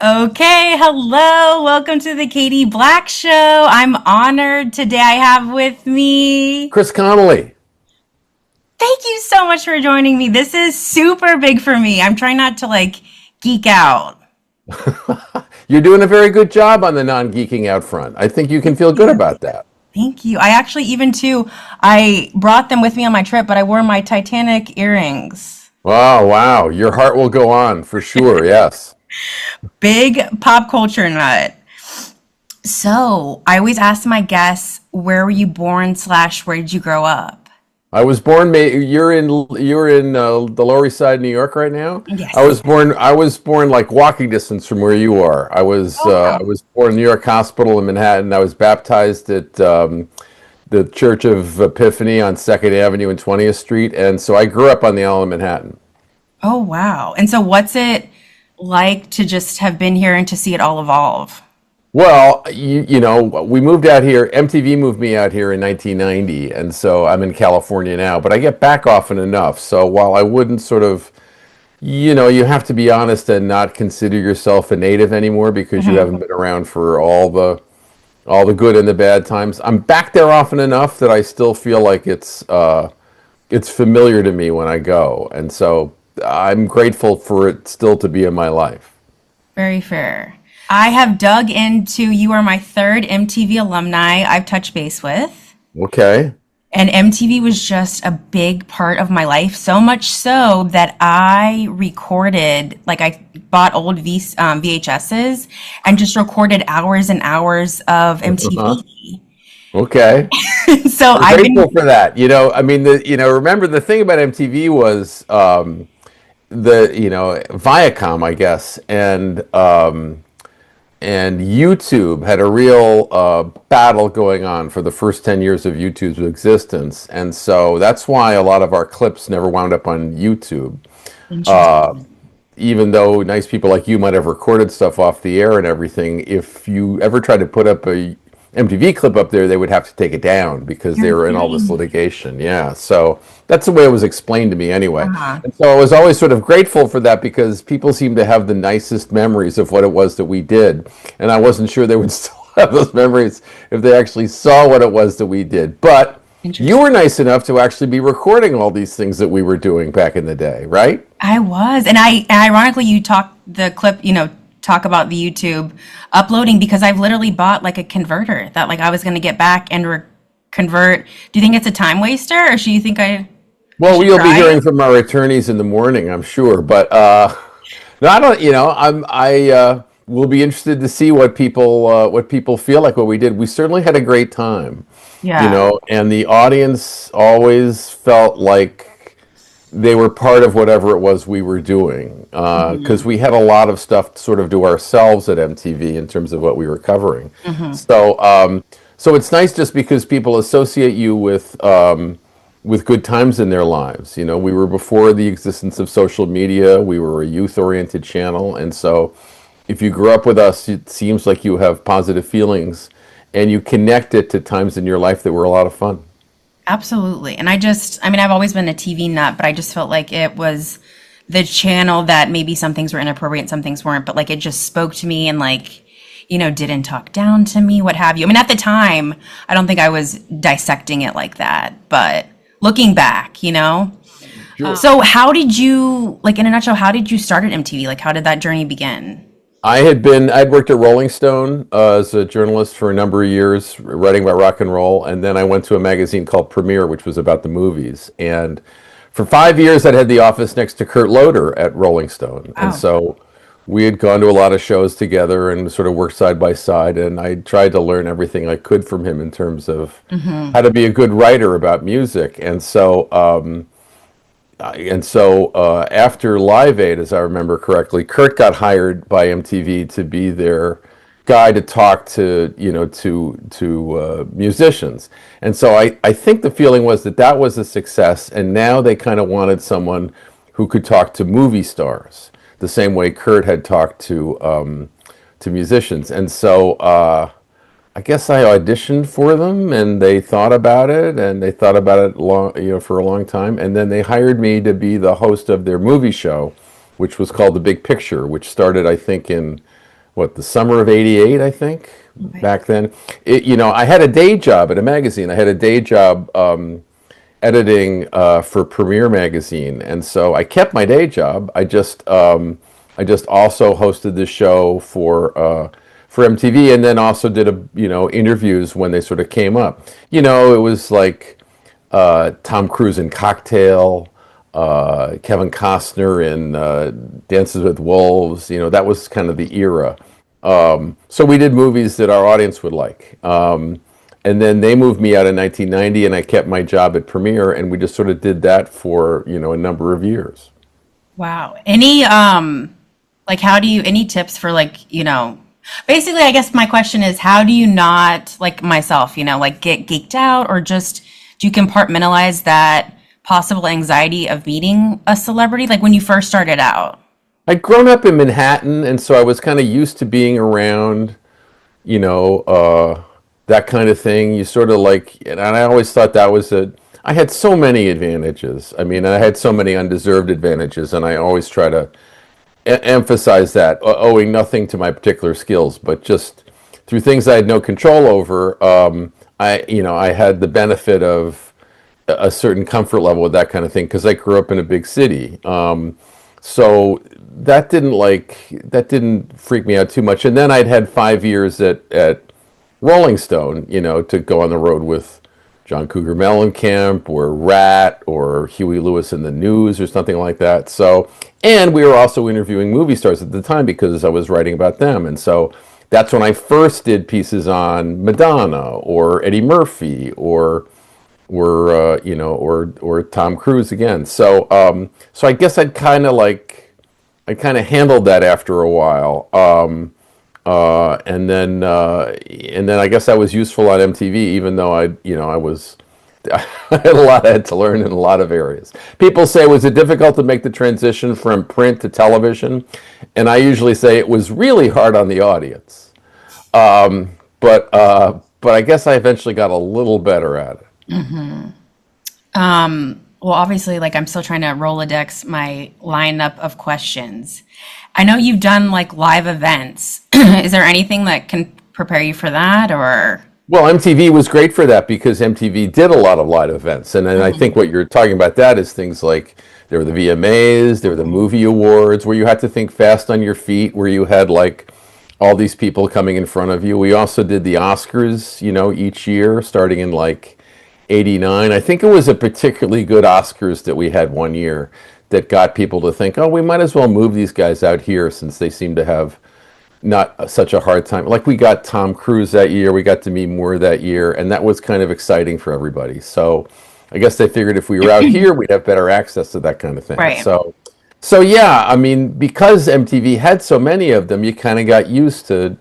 Okay, hello. Welcome to the Katie Black Show. I'm honored today I have with me. Chris Connelly. Thank you so much for joining me. This is super big for me. I'm trying not to geek out. You're doing a very good job on the non-geeking out front. I think you can feel good Yeah. about that. Thank you. I actually even too, I brought them with me on my trip, but I wore my Titanic earrings. Oh, wow. Your heart will go on for sure. Yes. Big pop culture nut. So, I always ask my guests, where were you born slash where did you grow up? I was born. You're in the Lower East Side, New York, right now. I Yes. was born. I was born like walking distance from where you are. Oh, I wow. was born in New York Hospital in Manhattan. I was baptized at the Church of Epiphany on Second Avenue and 20th Street, and so I grew up on the Island of Manhattan. Oh, wow. And so, what's it like to just have been here and to see it all evolve? Well, we moved out here. MTV moved me out here in 1990, and so I'm in California now. But I get back often enough. So while I wouldn't sort of, you have to be honest and not consider yourself a native anymore because you Mhm. haven't been around for all the good and the bad times. I'm back there often enough that I still feel like it's familiar to me when I go, and so I'm grateful for it still to be in my life. Very fair. I have dug into, you are my third MTV alumni I've touched base with. Okay. And MTV was just a big part of my life, so much so that I recorded, I bought old VHSs and just recorded hours and hours of MTV. Okay. So We're I've grateful been, for that. I mean, remember the thing about MTV was Viacom, I guess, and YouTube had a real battle going on for the first 10 years of YouTube's existence. And so that's why a lot of our clips never wound up on YouTube. interesting. Even though nice people like you might have recorded stuff off the air and everything, if you ever tried to put up a MTV clip up there, they would have to take it down because they You're were in all this kidding. litigation. Yeah, so that's the way it was explained to me anyway. Uh-huh. And so I was always sort of grateful for that because people seem to have the nicest memories of what it was that we did. And I wasn't sure they would still have those memories if they actually saw what it was that we did. But you Interesting. were nice enough to actually be recording all these things that we were doing back in the day, right? I was, and ironically, you talk the clip, talk about the YouTube uploading because I've literally bought like a converter that I was going to get back and convert. Do you think it's a time waster, or do you think I Well, should we'll be try hearing it? from our attorneys in the morning, I'm sure. But no, I don't. I will be interested to see what people feel like what we did. We certainly had a great time, Yeah. and the audience always felt like they were part of whatever it was we were doing because Hmm. we had a lot of stuff sort of to ourselves at MTV in terms of what we were covering. Hmm. So it's nice just because people associate you with good times in their lives. We were before the existence of social media. We were a youth-oriented channel, and so if you grew up with us, it seems like you have positive feelings, and you connect it to times in your life that were a lot of fun. Absolutely. And I mean, I've always been a TV nut, but I just felt like it was the channel that maybe some things were inappropriate, some things weren't, but it just spoke to me and didn't talk down to me, what have you. I mean, at the time, I don't think I was dissecting it like that, but looking back. Sure. So how did you, in a nutshell, how did you start at MTV? How did that journey begin? I'd worked at Rolling Stone as a journalist for a number of years, writing about rock and roll, and then I went to a magazine called Premiere, which was about the movies. And for 5 years, I'd had the office next to Kurt Loder at Rolling Stone, and Oh. so we had gone to a lot of shows together and sort of worked side by side. And I tried to learn everything I could from him in terms of Hmm. how to be a good writer about music. And so after Live Aid, as I remember correctly, Kurt got hired by MTV to be their guy to talk to musicians. And so I think the feeling was that that was a success, and now they kind of wanted someone who could talk to movie stars the same way Kurt had talked to musicians. And so I guess I auditioned for them, and they thought about it, and they thought about it for a long time, and then they hired me to be the host of their movie show, which was called The Big Picture, which started, I think, in what, the summer of '88, I think, Okay. back then. I had a day job at a magazine. I had a day job editing for Premiere Magazine, and so I kept my day job. I just also hosted the show for MTV, and then also did interviews when they sort of came up. It was like Tom Cruise in Cocktail, Kevin Costner in Dances with Wolves. That was kind of the era. So we did movies that our audience would like. And then they moved me out in 1990, and I kept my job at Premiere, and we just sort of did that for a number of years. Wow. Any like how do you any tips for like, basically I guess my question is how do you not like myself, like get geeked out or just do you compartmentalize that possible anxiety of meeting a celebrity like when you first started out? I'd grown up in Manhattan, and so I was kind of used to being around, you know, uh, that kind of thing. You sort of like, and I always thought that was I had so many advantages. I mean, I had so many undeserved advantages, and I always try to emphasize that, owing nothing to my particular skills, but just through things I had no control over. I had the benefit of a certain comfort level with that kind of thing because I grew up in a big city. So that didn't freak me out too much. And then I'd had 5 years at Rolling Stone, to go on the road with John Cougar Mellencamp or Rat or Huey Lewis in the News or something like that. So, and we were also interviewing movie stars at the time because I was writing about them. And so that's when I first did pieces on Madonna or Eddie Murphy or Tom Cruise again. So I guess I kind of handled that after a while. And then I guess I was useful on MTV, even though I had to learn in a lot of areas. People say, was it difficult to make the transition from print to television? And I usually say it was really hard on the audience. But I guess I eventually got a little better at it. Well, obviously, like I'm still trying to Rolodex my lineup of questions. I know you've done like live events. Is there anything that can prepare you for that or? Well, MTV was great for that because MTV did a lot of live events. And then I think what you're talking about that is things like there were the VMAs, there were the movie awards where you had to think fast on your feet, where you had like all these people coming in front of you. We also did the Oscars, each year starting in like '89. I think it was a particularly good Oscars that we had one year that got people to think, oh, we might as well move these guys out here since they seem to have not such a hard time. Like we got Tom Cruise that year, we got Demi Moore that year, and that was kind of exciting for everybody. So I guess they figured if we were out here, we'd have better access to that kind of thing. Right. So yeah, I mean, because MTV had so many of them, you kind of got used to,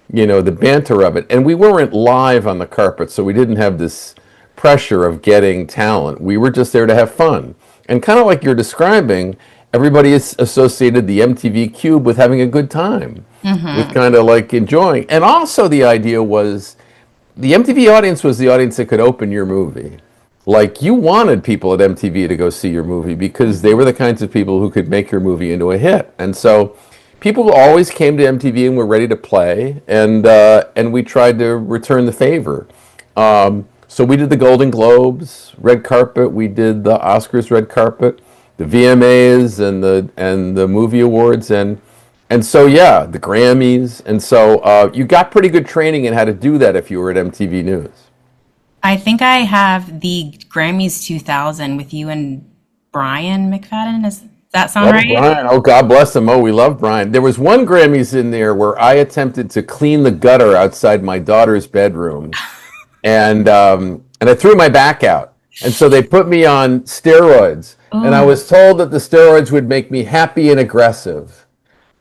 the banter of it. And we weren't live on the carpet, so we didn't have this pressure of getting talent. We were just there to have fun. And kind of like you're describing, everybody has associated the MTV Cube with having a good time, with kind of like enjoying. And also the idea was the MTV audience was the audience that could open your movie. Like you wanted people at MTV to go see your movie because they were the kinds of people who could make your movie into a hit. And so people always came to MTV and were ready to play, and we tried to return the favor. So we did the Golden Globes red carpet, we did the Oscars red carpet, the VMAs and the movie awards, and so yeah, the Grammys, and so you got pretty good training in how to do that if you were at MTV News. I think I have the Grammys 2000 with you and Brian McFadden. Does that sound Oh, right? Brian. Oh, God bless him. Oh, we love Brian. There was one Grammys in there where I attempted to clean the gutter outside my daughter's bedroom, and I threw my back out. And so they put me on steroids, and I Oh, was told that the steroids would make me happy and aggressive.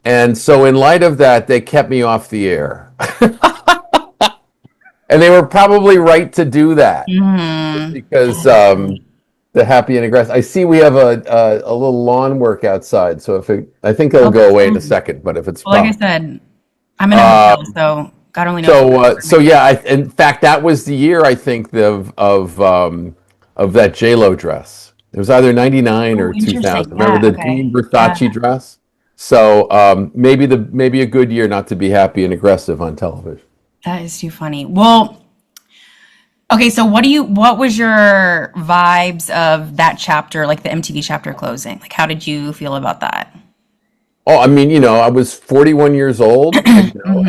And so in light of that, they kept me off the air. And they were probably right to do that because the happy and aggressive. I see we have a little lawn work outside, so I think it'll oh, go that's away in a fine. second. But if it's Well, like I problem, said, I'm in a hotel, so God only knows. so yeah. In fact, that was the year I think of that J Lo dress. It was either '99 Oh, or interesting. 2000. Remember Yeah. the Okay. Dean Yeah. Versace dress? So maybe a good year not to be happy and aggressive on television. That is too funny. Well, okay, so what was your vibes of that chapter, like the MTV chapter closing? Like, how did you feel about that? Oh, I mean, I was 41 years old, and Hmm.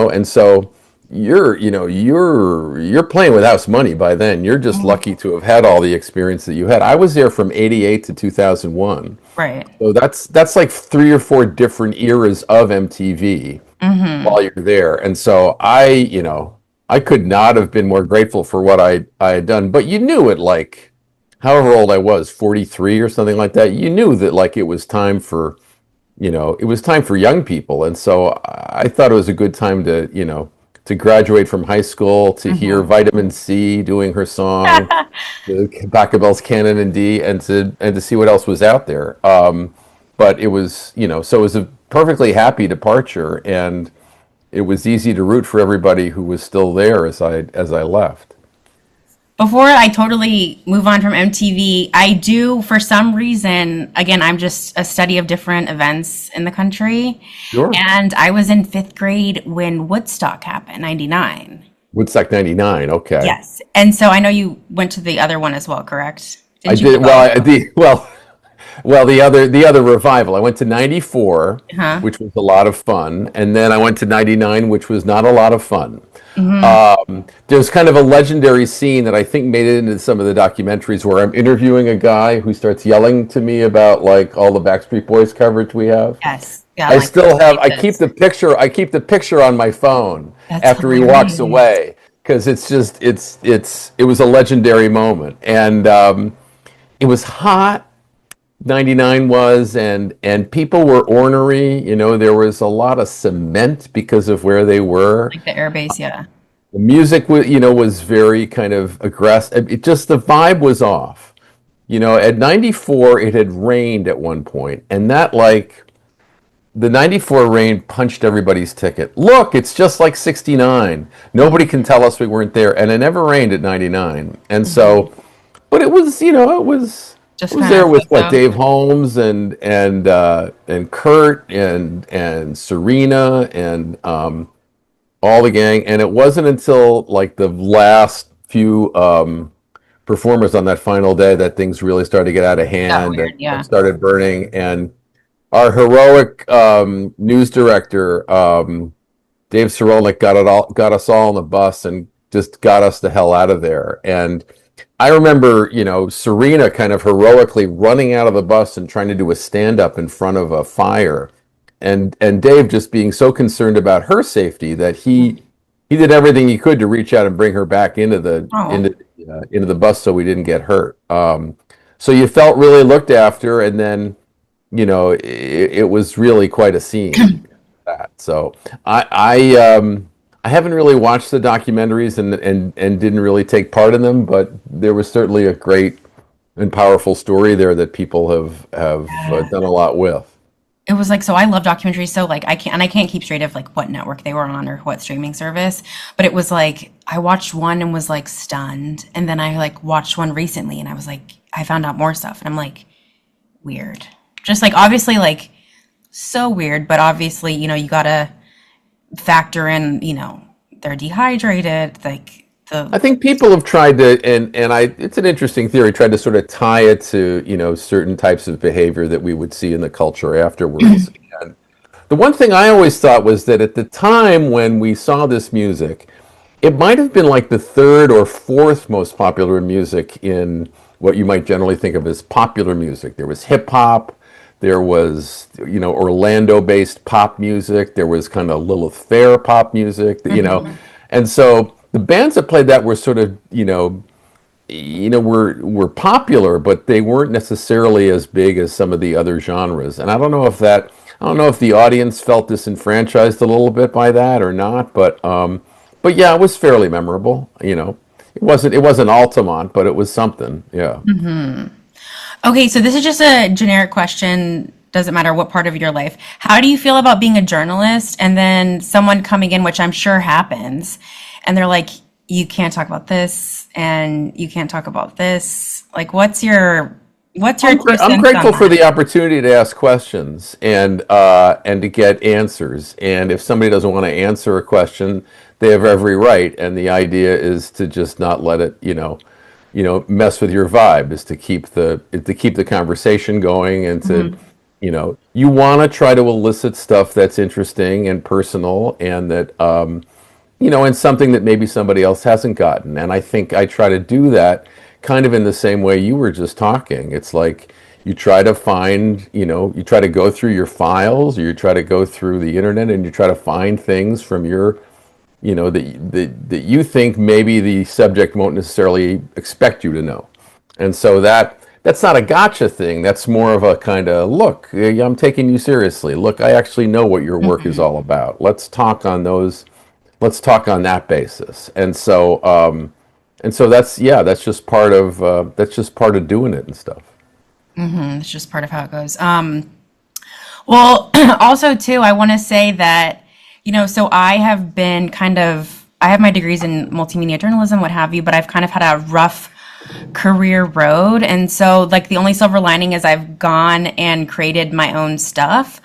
and so you're playing with house money by then. You're just lucky to have had all the experience that you had. I was there from 88 to 2001. Right. So that's like three or four different eras of MTV Hmm. while you're there. And so I could not have been more grateful for what I had done. But you knew it, like however old I was, 43 or something like that. You knew that like it was time for young people. And so I thought it was a good time to graduate from high school, to hear Hmm. Vitamin C doing her song, the Bachelbel's Canon in D, and to see what else was out there. But it was, so it was a perfectly happy departure, and it was easy to root for everybody who was still there as I left. Before I totally move on from MTV, I do, for some reason, again, I'm just a study of different events in the country. Sure. And I was in fifth grade when Woodstock happened, 99. Woodstock 99. Okay. Yes. And so I know you went to the other one as well, correct? I Didn't you go to did well. both? Well, the other revival. I went to 94, Huh? which was a lot of fun, and then I went to 99, which was not a lot of fun. Hmm. There's kind of a legendary scene that I think made it into some of the documentaries where I'm interviewing a guy who starts yelling to me about like all the Backstreet Boys coverage we have. Yes. Yeah, I like still have. I keep this. the picture. I keep the picture on my phone That's after he walks hilarious. away because it was a legendary moment, and it was hot. 99 was, and people were ornery. There was a lot of cement because of where they were. Like the airbase, yeah. The music was very kind of aggressive. It just the vibe was off. At 94 it had rained at one point, and that like the 94 rain punched everybody's ticket. Look, it's just like 69. Nobody can tell us we weren't there, and it never rained at 99. And Hmm. so, but it was, it Just was kind there of with so what, so. Dave Holmes and Kurt and Serena and all the gang. And it wasn't until like the last few performers on that final day that things really started to get out of Got hand weird, and yeah. started burning. And our heroic news director, Dave Cerolnik, got us all on the bus and just got us the hell out of there. And I remember, Serena kind of heroically running out of the bus and trying to do a stand up in front of a fire, and Dave just being so concerned about her safety that Mhm. he did everything he could to reach out and bring her back into the Oh, into the bus so we didn't get hurt. So you felt really looked after, and then it was really quite a scene. So I haven't really watched the documentaries and didn't really take part in them, but there was certainly a great and powerful story there that people have yeah. done a lot with. It was like, so I love documentaries, so like I can't keep straight of like what network they were on or what streaming service, but it was like I watched one and was like stunned, and then I like watched one recently and I was like I found out more stuff and I'm like weird. Just like obviously like so weird, but obviously, you gotta factor in, they're dehydrated, like I the think people have tried to, and it's an interesting theory, tried to sort of tie it to, certain types of behavior that we would see in the culture afterwards. And the one thing I always thought was that at the time when we saw this music, it might have been like the third or fourth most popular music in what you might generally think of as popular music. There was hip hop, there was, Orlando-based pop music, there was kind of Lilith Fair pop music. Mhm. And so the bands that played that were sort of, were popular, but they weren't necessarily as big as some of the other genres. And I don't know if the audience felt disenfranchised a little bit by that or not, but yeah, it was fairly memorable. It wasn't Altamont, but it was something. Yeah. Okay, so this is just a generic question. Doesn't matter what part of your life. How do you feel about being a journalist and then someone coming in, which I'm sure happens, and they're like, you can't talk about this and you can't talk about this? Like, what's your What's your two I'm cents on grateful for that? the opportunity to ask questions and to get answers. And if somebody doesn't want to answer a question, they have every right. And the idea is to just not let it, mess with your vibe. Is to keep the conversation going and to, Hmm. you want to try to elicit stuff that's interesting and personal and that and something that maybe somebody else hasn't gotten. And I think I try to do that kind of in the same way you were just talking. It's like you try to find, you try to go through your files, or you try to go through the internet and you try to find things from your, that you think maybe the subject won't necessarily expect you to know. And so that's not a gotcha thing. That's more of a kind of look, I'm taking you seriously. Look, I actually know what your work is Hmm. all about. Let's talk on that basis. And so that's just part of doing it and stuff. It's just part of how it goes. Well, also too, I want to say that, so I have been I have my degrees in multimedia journalism, what have you, but I've kind of had a rough career road. And so, like, the only silver lining is I've gone and created my own stuff.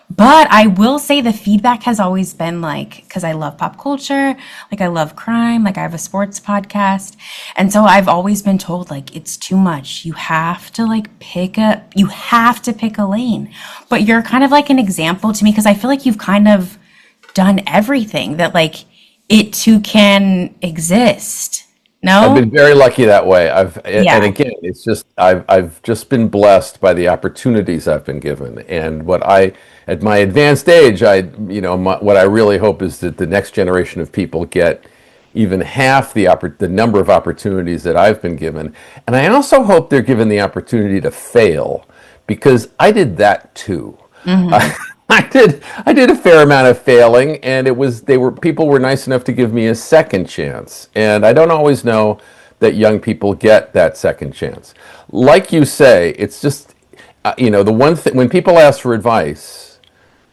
But I will say the feedback has always been like, because I love pop culture, like I love crime, like I have a sports podcast. And so I've always been told like it's too much. You have to pick a lane. But you're kind of like an example to me because I feel like you've kind of done everything that like it too can exist. I've No? been very lucky that way. And Yeah. again, it's just I've just been blessed by the opportunities I've been given. And at my advanced age, what I really hope is that the next generation of people get even half the number of opportunities that I've been given. And I also hope they're given the opportunity to fail, because I did that too. Hmm. I did a fair amount of failing, and people were nice enough to give me a second chance. And I don't always know that young people get that second chance. Like you say, it's just the one thing when people ask for advice,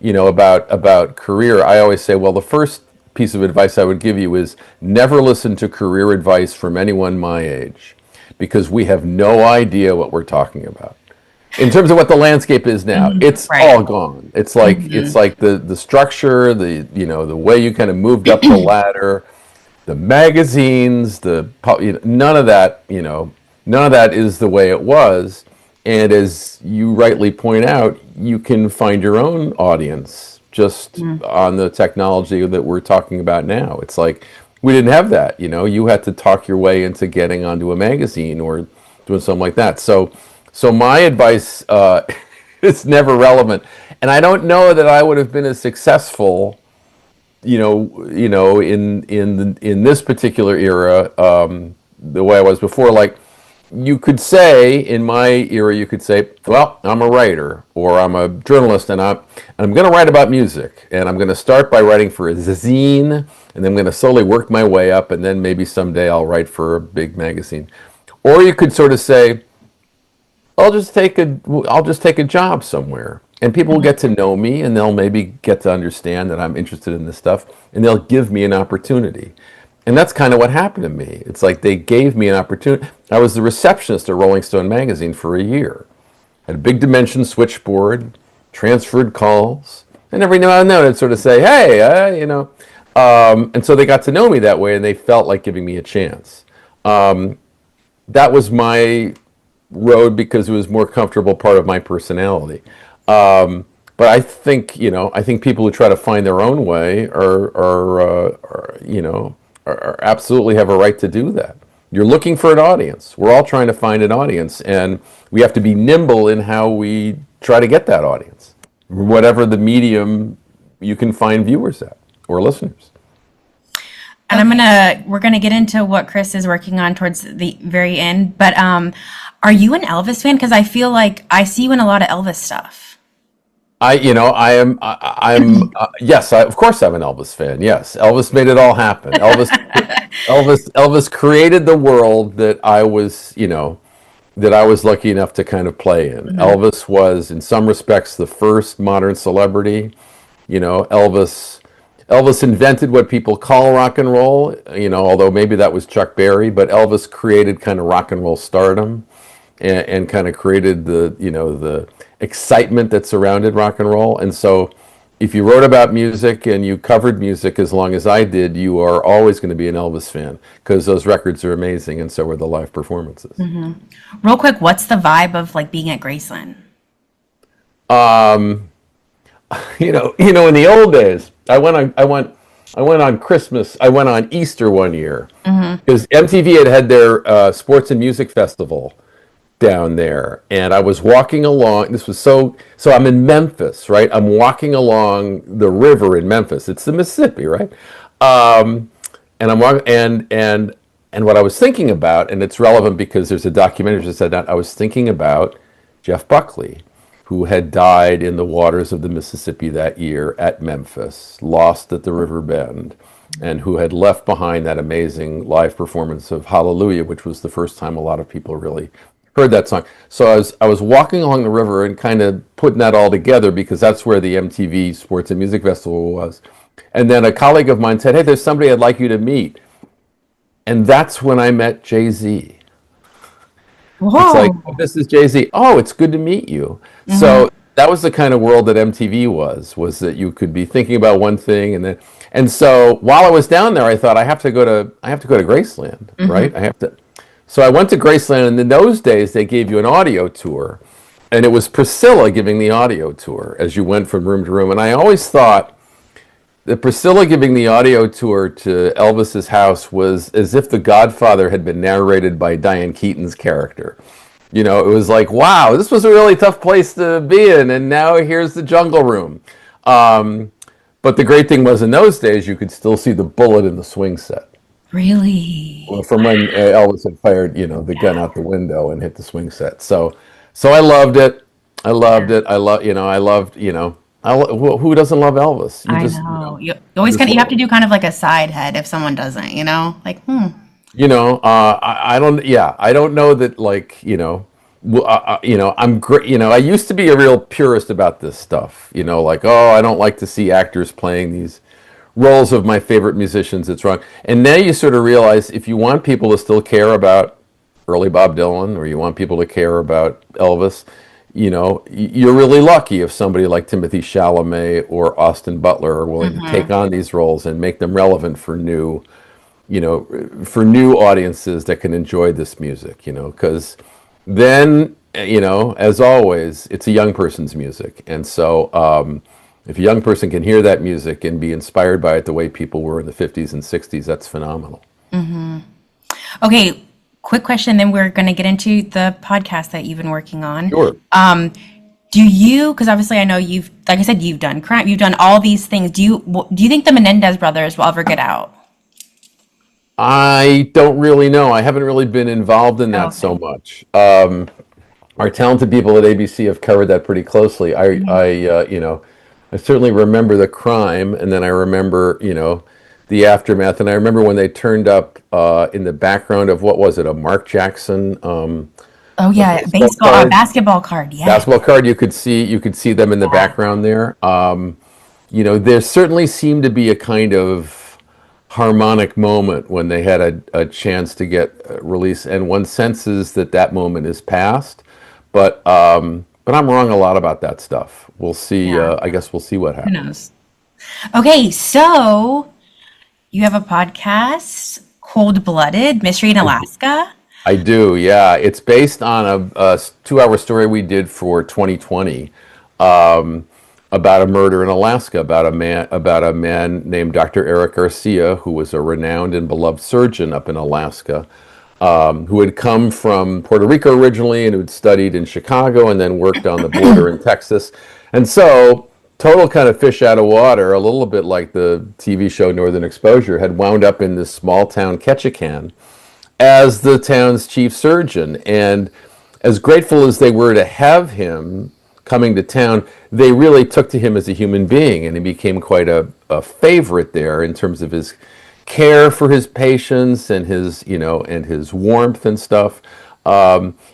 about career, I always say, well, the first piece of advice I would give you is never listen to career advice from anyone my age, because we have no idea what we're talking about in terms of what the landscape is now. It's Right. all gone. It's like the structure, the way you kind of moved up the ladder, the magazines, none of that is the way it was. And as you rightly point out, you can find your own audience just on the technology that we're talking about now. It's like we didn't have that. You had to talk your way into getting onto a magazine or doing something like that. So my advice is never relevant, and I don't know that I would have been as successful, in this particular era, the way I was before. Like you could say in my era, you could say, well, I'm a writer or I'm a journalist, and I'm going to write about music, and I'm going to start by writing for a zine, and then I'm going to slowly work my way up, and then maybe someday I'll write for a big magazine. Or you could sort of say, I'll just take a job somewhere, and people will get to know me, and they'll maybe get to understand that I'm interested in this stuff, and they'll give me an opportunity. And that's kind of what happened to me. It's like they gave me an opportunity. I was the receptionist at Rolling Stone magazine for a year. Had a big dimension switchboard, transferred calls, and every now and then I'd sort of say, "Hey, and so they got to know me that way, and they felt like giving me a chance. That was my road because it was more comfortable part of my personality. But I think people who try to find their own way are absolutely have a right to do that. You're looking for an audience. We're all trying to find an audience, and we have to be nimble in how we try to get that audience, whatever the medium you can find viewers at or listeners. And we're gonna get into what Chris is working on towards the very end. But are you an Elvis fan? Because I feel like I see you in a lot of Elvis stuff. Yes, of course I'm an Elvis fan. Yes, Elvis made it all happen. Elvis created the world that I was lucky enough to kind of play in. Mhm. Elvis was, in some respects, the first modern celebrity. Elvis invented what people call rock and roll. Although maybe that was Chuck Berry, but Elvis created kind of rock and roll stardom. and kind of created the excitement that surrounded rock and roll. And so if you wrote about music and you covered music as long as I did, you are always going to be an Elvis fan because those records are amazing, and so are the live performances. Real quick, what's the vibe of like being at Graceland? Um, in the old days, I went on Christmas. I went on Easter one year because MTV had their sports and music festival down there, and I was walking along. This was so I'm in Memphis, right? I'm walking along the river in Memphis. It's the Mississippi, right? And I'm walking, and what I was thinking about, and it's relevant because there's a documentary that said that I was thinking about Jeff Buckley, who had died in the waters of the Mississippi that year at Memphis, lost at the river bend, and who had left behind that amazing live performance of Hallelujah, which was the first time a lot of people really heard that song. So I was walking along the river and kind of putting that all together because that's where the MTV Sports and Music Festival was. And then a colleague of mine said, "Hey, there's somebody I'd like you to meet." And that's when I met Jay-Z. It's like, Whoa. "Oh, this is Jay-Z. Oh, it's good to meet you." So that was the kind of world that MTV was that you could be thinking about one thing and so while I was down there, I thought I have to go to Graceland, right? I have to. So I went to Graceland, and in those days they gave you an audio tour, and it was Priscilla giving the audio tour as you went from room to room. And I always thought that Priscilla giving the audio tour to Elvis's house was as if The Godfather had been narrated by Diane Keaton's character. It was like, wow, this was a really tough place to be in, and now here's the jungle room. But the great thing was in those days, you could still see the bullet in the swing set. Really? Well, from when Elvis had fired, the gun out the window and hit the swing set. So I loved it. I loved it. I loved, who doesn't love Elvis? You I just, know. You always just kind of, you have love to him. do kind of like a side head if someone doesn't, like, I don't know that like, I'm great. I used to be a real purist about this stuff, like, oh, I don't like to see actors playing these roles of my favorite musicians. It's wrong. And now you sort of realize if you want people to still care about early Bob Dylan or you want people to care about Elvis, you're really lucky if somebody like Timothy Chalamet or Austin Butler are willing to take on these roles and make them relevant for new audiences that can enjoy this music, because then, as always, it's a young person's music. And so if a young person can hear that music and be inspired by it the way people were in the 50s and 60s, that's phenomenal. okay, quick question, then we're going to get into the podcast that you've been working on. Sure. Do you, because obviously I know you've, like I said, you've done crime, you've done all these things. Do you think the Menendez brothers will ever get out? I don't really know. I haven't really been involved in that so Okay. much. Our talented people at ABC have covered that pretty closely. I certainly remember the crime, and then I remember, the aftermath, and I remember when they turned up in the background of what was it, a Mark Jackson Oh a yeah, baseball card. basketball card. Yeah. Basketball card. You could see them in the background there. There certainly seemed to be a kind of harmonic moment when they had a chance to get released, and one senses that moment is past. But I'm wrong a lot about that stuff. We'll see. Yeah. I guess we'll see what Who happens. knows? Okay, so you have a podcast, Cold Blooded Mystery in I, Alaska. I do. Yeah, it's based on a 2-hour story we did for 2020 about a murder in Alaska, about a man named Dr. Eric Garcia, who was a renowned and beloved surgeon up in Alaska, who had come from Puerto Rico originally and who had studied in Chicago and then worked on the border in Texas. And so, total kind of fish out of water, a little bit like the TV show Northern Exposure, had wound up in this small town, Ketchikan, as the town's chief surgeon. And as grateful as they were to have him coming to town, they really took to him as a human being, and he became quite a favorite there in terms of his care for his patients and his warmth and stuff.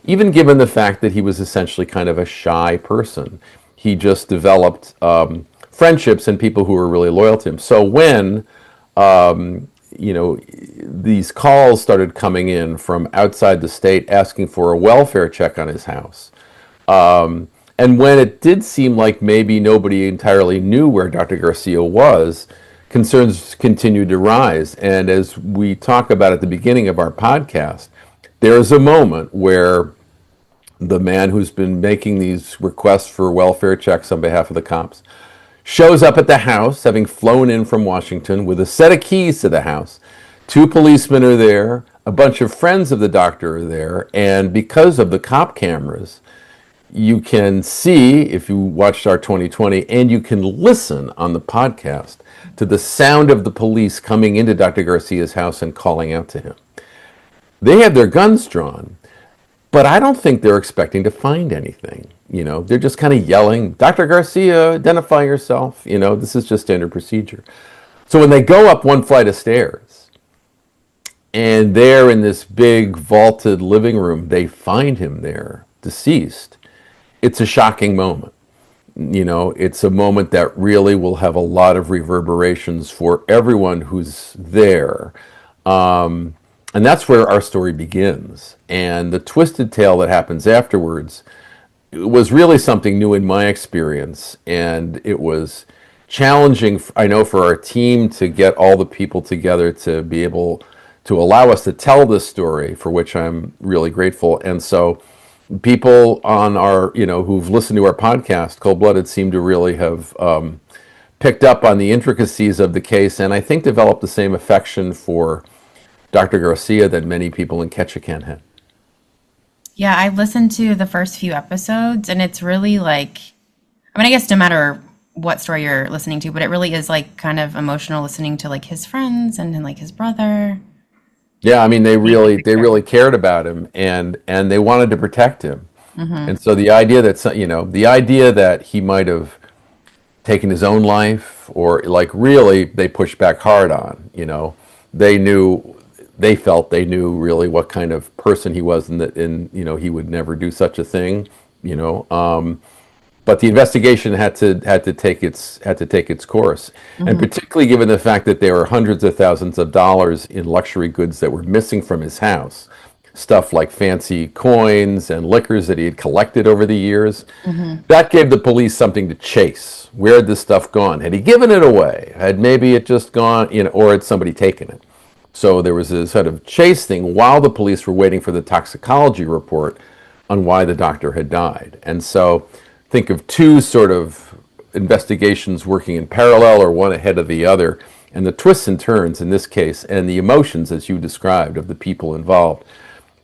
Even given the fact that he was essentially kind of a shy person, he just developed friendships and people who were really loyal to him. So when these calls started coming in from outside the state asking for a welfare check on his house. And when it did seem like maybe nobody entirely knew where Dr. Garcia was, concerns continued to rise. And as we talk about at the beginning of our podcast, there is a moment where the man who's been making these requests for welfare checks on behalf of the cops shows up at the house, having flown in from Washington with a set of keys to the house. Two policemen are there, a bunch of friends of the doctor are there, and because of the cop cameras, you can see, if you watched our 2020, and you can listen on the podcast to the sound of the police coming into Dr. Garcia's house and calling out to him. They have their guns drawn, but I don't think they're expecting to find anything. They're just kind of yelling, Dr. Garcia, identify yourself. This is just standard procedure. So when they go up one flight of stairs, and there in this big vaulted living room, they find him there, deceased. It's a shocking moment. It's a moment that really will have a lot of reverberations for everyone who's there. And that's where our story begins. And the twisted tale that happens afterwards was really something new in my experience. And it was challenging, I know, for our team to get all the people together to be able to allow us to tell this story, for which I'm really grateful. And so people on our, who've listened to our podcast, Cold Blooded, seem to really have picked up on the intricacies of the case, and I think developed the same affection for Dr. Garcia that many people in Ketchikan had. Yeah, I listened to the first few episodes, and it's really like, I guess no matter what story you're listening to, but it really is like kind of emotional listening to like his friends and then like his brother. Yeah, they really cared about him, and they wanted to protect him. And so the idea that he might have taken his own life, or like really they pushed back hard on, they felt they knew really what kind of person he was, and that he would never do such a thing, but the investigation had to take its course, and particularly given the fact that there were hundreds of thousands of dollars in luxury goods that were missing from his house, stuff like fancy coins and liquors that he had collected over the years. That gave the police something to chase. Where had this stuff gone? Had he given it away? Had maybe it just gone, or had somebody taken it? So there was a sort of chase thing while the police were waiting for the toxicology report on why the doctor had died. And so think of two sort of investigations working in parallel, or one ahead of the other, and the twists and turns in this case, and the emotions, as you described, of the people involved,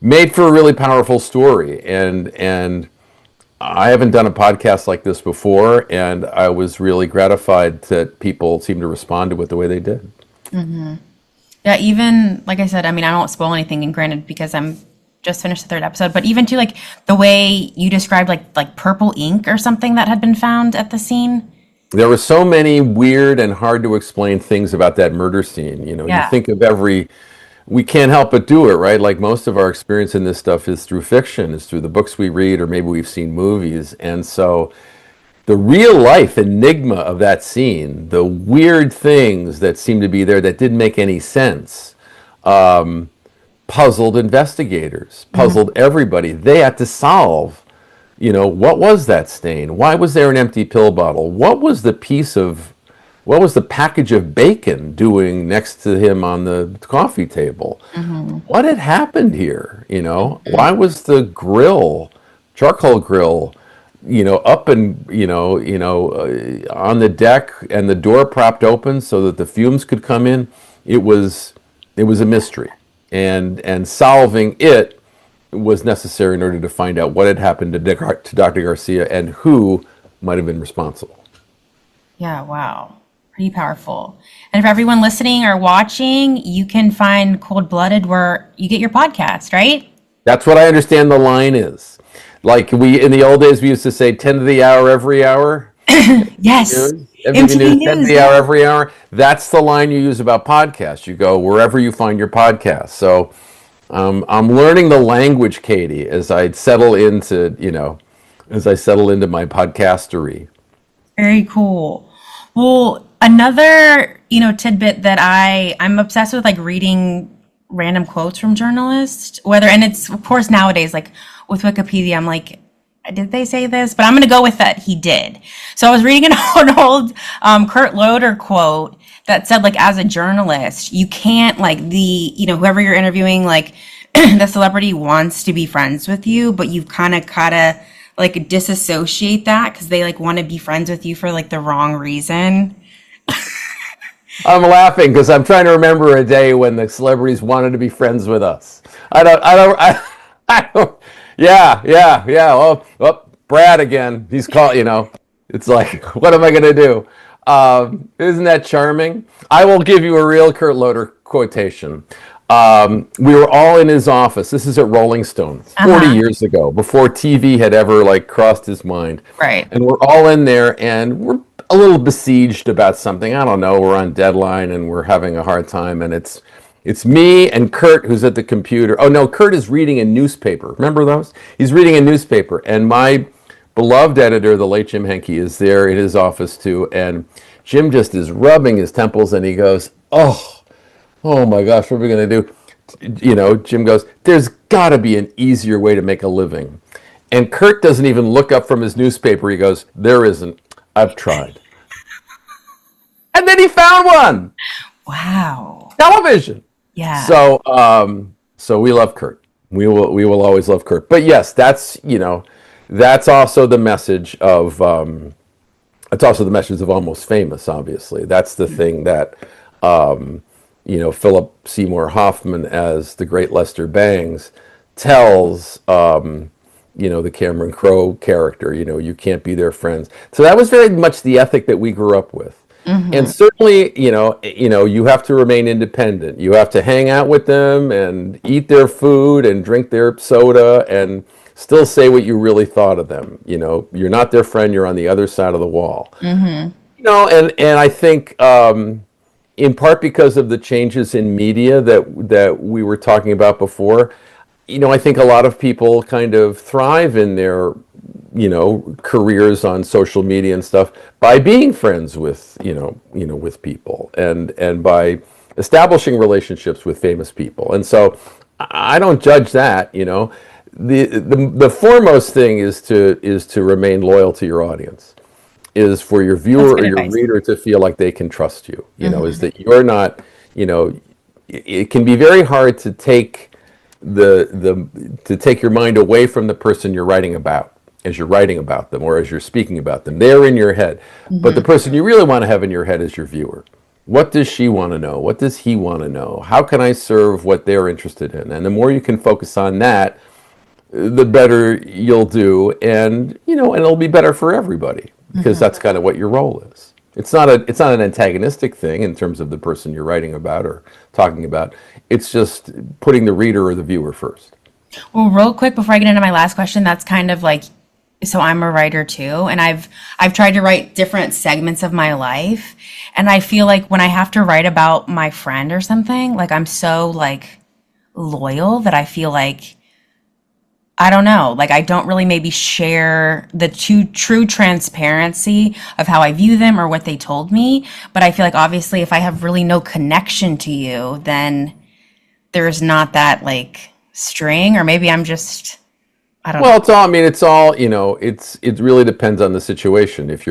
made for a really powerful story. And I haven't done a podcast like this before, and I was really gratified that people seemed to respond to it the way they did. Yeah, even like I said, I don't spoil anything, and granted, because I'm just finished the third episode, but even to like the way you described like purple ink or something that had been found at the scene. There were so many weird and hard to explain things about that murder scene. You think of we can't help but do it, right? Like most of our experience in this stuff is through fiction, is through the books we read, or maybe we've seen movies. And so the real life enigma of that scene, the weird things that seemed to be there that didn't make any sense, puzzled investigators, puzzled everybody. They had to solve, what was that stain? Why was there an empty pill bottle? What was the package of bacon doing next to him on the coffee table? What had happened here? Why was the charcoal grill, up and, on the deck, and the door propped open so that the fumes could come in? It was a mystery. And solving it was necessary in order to find out what had happened to Dr. Garcia and who might have been responsible. Yeah, wow. Pretty powerful. And for everyone listening or watching, you can find Cold Blooded where you get your podcast, right? That's what I understand the line is. Like in the old days, we used to say 10 to the hour every hour. Yes. MTV News, 10 to the hour every hour. That's the line you use about podcasts. You go wherever you find your podcast. So I'm learning the language, Katie, as I settle into my podcastery. Very cool. Well, another tidbit that I'm obsessed with, like reading random quotes from journalists, and it's of course nowadays like with Wikipedia, I'm like, did they say this? But I'm going to go with that he did. So I was reading an old Kurt Loder quote that said, like, as a journalist, you can't, like, whoever you're interviewing, like, the celebrity wants to be friends with you, but you've kind of gotta, like, disassociate that because they, like, want to be friends with you for, like, the wrong reason. I'm laughing because I'm trying to remember a day when the celebrities wanted to be friends with us. I don't, yeah. Brad again. He's called, it's like, what am I going to do? Isn't that charming? I will give you a real Kurt Loder quotation. We were all in his office. This is at Rolling Stone 40 years ago, before TV had ever like crossed his mind. Right. And we're all in there and we're a little besieged about something. I don't know. We're on deadline and we're having a hard time. And it's me and Kurt who's at the computer. Oh no, Kurt is reading a newspaper. Remember those? He's reading a newspaper. And my beloved editor, the late Jim Henke, is there in his office too. And Jim just is rubbing his temples and he goes, oh my gosh, what are we going to do? Jim goes, there's got to be an easier way to make a living. And Kurt doesn't even look up from his newspaper. He goes, there isn't. I've tried. And then he found one. Wow. Television. Yeah. So we love Kurt. We will always love Kurt. But yes, that's also the message of it's also the message of Almost Famous, obviously. That's the thing that Philip Seymour Hoffman as the great Lester Bangs tells the Cameron Crowe character, you can't be their friends. So that was very much the ethic that we grew up with. And certainly, you have to remain independent. You have to hang out with them and eat their food and drink their soda and still say what you really thought of them. You're not their friend, you're on the other side of the wall. And I think in part because of the changes in media that we were talking about before, I think a lot of people kind of thrive in their, careers on social media and stuff by being friends with, with people and by establishing relationships with famous people. And so I don't judge that, The foremost thing is to remain loyal to your audience. Is for your viewer or your reader to feel like they can trust you, is that you're not, it can be very hard to take to take your mind away from the person you're writing about as you're writing about them or as you're speaking about them. They're in your head. But the person you really want to have in your head is your viewer. What does she want to know? What does he want to know? How can I serve what they're interested in? And the more you can focus on that, the better you'll do, and and it'll be better for everybody because that's kind of what your role is. It's not an antagonistic thing in terms of the person you're writing about or talking about. It's just putting the reader or the viewer first. Well, real quick before I get into my last question, that's kind of like, so I'm a writer too, and I've tried to write different segments of my life, and I feel like when I have to write about my friend or something, like I'm so like loyal that I feel like, I don't know, like I don't really maybe share the true transparency of how I view them or what they told me. But I feel like obviously if I have really no connection to you, then there's not that like string, or maybe I'm just, I don't know. Well, it really depends on the situation. If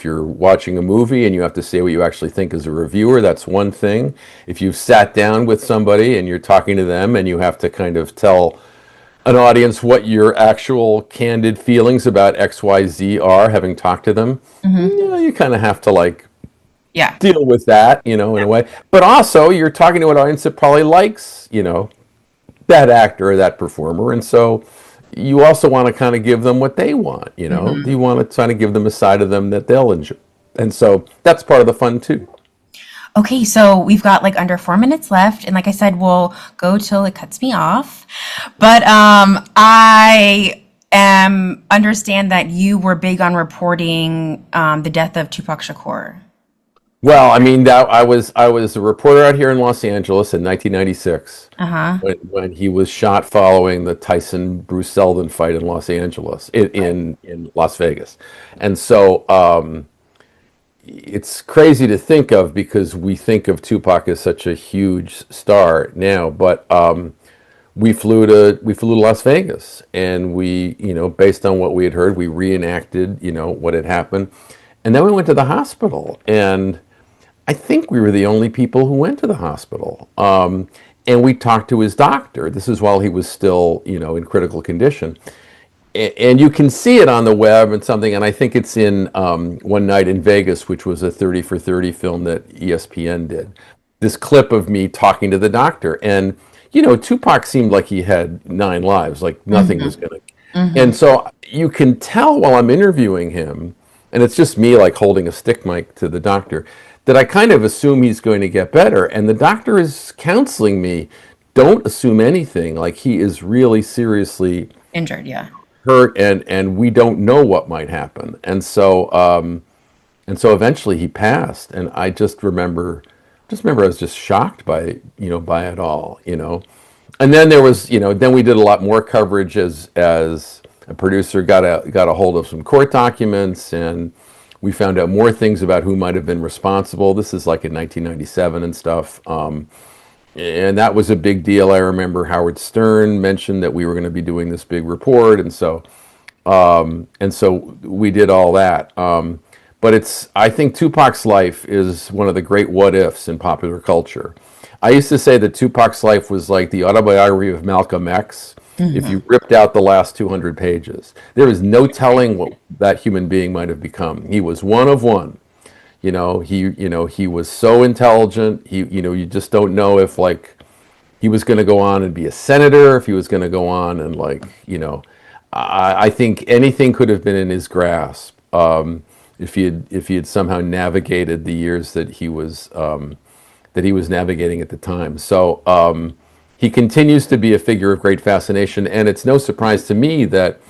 you're watching a movie and you have to say what you actually think as a reviewer, that's one thing. If you've sat down with somebody and you're talking to them and you have to kind of tell an audience what your actual candid feelings about XYZ are, having talked to them, you kind of have to deal with that, in a way. But also, you're talking to an audience that probably likes, that actor or that performer, and so you also want to kind of give them what they want, You want to kind of give them a side of them that they'll enjoy, and so that's part of the fun too. Okay, so we've got like under 4 minutes left, and like I said, we'll go till it cuts me off. But I understand that you were big on reporting the death of Tupac Shakur. Well, I mean, I was a reporter out here in Los Angeles in 1996 when he was shot following the Tyson Bruce Seldon fight in Los Angeles in Las Vegas, and so. it's crazy to think of because we think of Tupac as such a huge star now, but we flew to Las Vegas, and we, based on what we had heard, we reenacted, what had happened, and then we went to the hospital, and I think we were the only people who went to the hospital. And we talked to his doctor. This is while he was still, in critical condition. And you can see it on the web and something. And I think it's in One Night in Vegas, which was a 30 for 30 film that ESPN did. This clip of me talking to the doctor. And, Tupac seemed like he had 9 lives, like nothing was going to. And so you can tell while I'm interviewing him, and it's just me like holding a stick mic to the doctor, that I kind of assume he's going to get better. And the doctor is counseling me, don't assume anything. Like he is really seriously Injured, yeah. hurt, and we don't know what might happen. And so eventually he passed. And I just remember I was just shocked by it all. And then there was, then we did a lot more coverage as a producer got a hold of some court documents, and we found out more things about who might have been responsible. This is like in 1997 and stuff. And that was a big deal. I remember Howard Stern mentioned that we were going to be doing this big report. And so we did all that. But I think Tupac's life is one of the great what ifs in popular culture. I used to say that Tupac's life was like the autobiography of Malcolm X. If you ripped out the last 200 pages, there is no telling what that human being might have become. He was one of one. He was so intelligent. You just don't know if like he was going to go on and be a senator, if he was going to go on and I think anything could have been in his grasp if he had somehow navigated the years that he was navigating at the time. So he continues to be a figure of great fascination, and it's no surprise to me that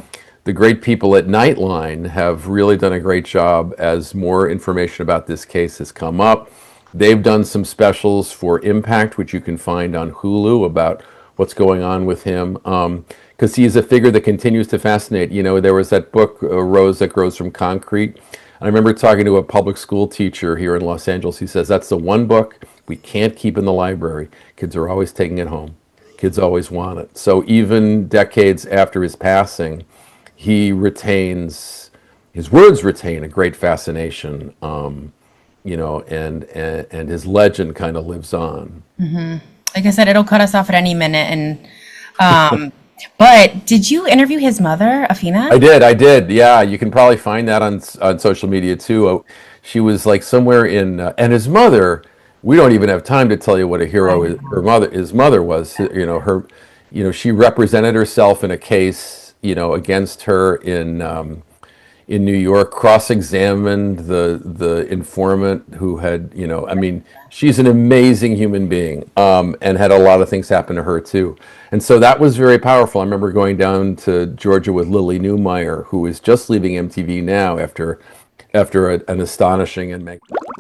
the great people at Nightline have really done a great job as more information about this case has come up. They've done some specials for Impact, which you can find on Hulu, about what's going on with him, because he is a figure that continues to fascinate. There was that book, A Rose That Grows from Concrete. I remember talking to a public school teacher here in Los Angeles. He says, that's the one book we can't keep in the library. Kids are always taking it home. Kids always want it. So even decades after his passing, his words retain a great fascination, and his legend kind of lives on. Like I said, it'll cut us off at any minute. And but did you interview his mother, Afina? I did. Yeah, you can probably find that on social media too. She was like somewhere and his mother. We don't even have time to tell you what a hero his mother was. She represented herself in a case, against her in New York, cross-examined the informant who had, she's an amazing human being, and had a lot of things happen to her too. And so that was very powerful. I remember going down to Georgia with Lily Newmeyer, who is just leaving MTV now after an astonishing and magnificent